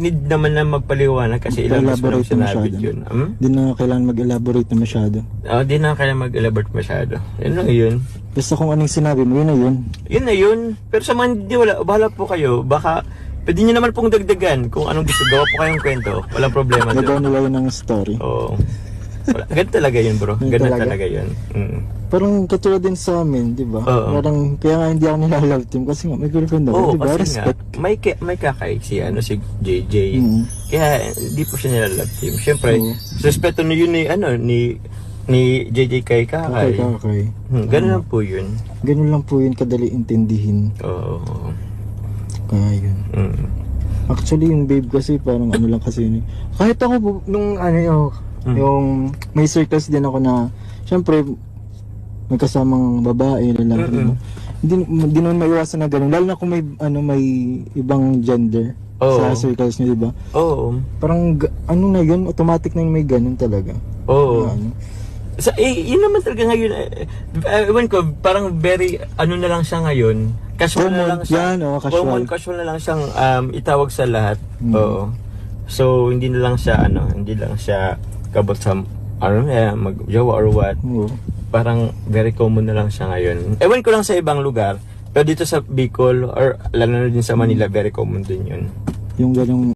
need naman na magpaliwanag kasi ilang beses mo lang sinabi yun. Di na kailangan mag-elaborate na masyado. Di na kailangan mag-elaborate masyado. Yun lang yun. Basta kung anong sinabi mo, yun na yun. Yun na yun. Pero sa mga hindi wala, bahala po kayo. Baka, pwede nyo naman pong dagdagan kung anong gusto. Gawa po kayong kwento. Walang problema Gagawa doon. nila yun ng story. Oo. Ganun talaga yun, bro. Ganun talaga yun. Parang katulad din sa amin, di ba? Parang kaya nga hindi ako nila-love team kasi nga may girlfriend ako, di ba? Kasi Respect. nga, may kakay si JJ. Kaya hindi po siya nila-love team. Siyempre, respeto na yun ni JJ kay kakay. Okay. Ganun lang po yun. Ganun lang po yun, kadali intindihin. Oo. Kaya yun. Actually, yung babe kasi parang ano lang kasi yun. Kahit ako, nung yung may circles din ako na, syempre, may kasamang babae, lalaki. Hindi naman maiwasan na ganun. Lalo na kung may ibang gender sa circles niyo, di ba? Oo. Parang, na yun, automatic na yung may ganun talaga. Oo. Yun naman talaga ngayon. Ewan ko, parang very, na lang siya ngayon. Casual na lang siya. Casual na lang siyang itawag sa lahat. Oo. So, hindi na lang siya, hindi lang siya kabot sa, mag-jowa or what. Parang very common na lang siya ngayon. Ewan ko lang sa ibang lugar. Pero dito sa Bicol, or lalo na din sa Manila, very common din yun. Yung ganung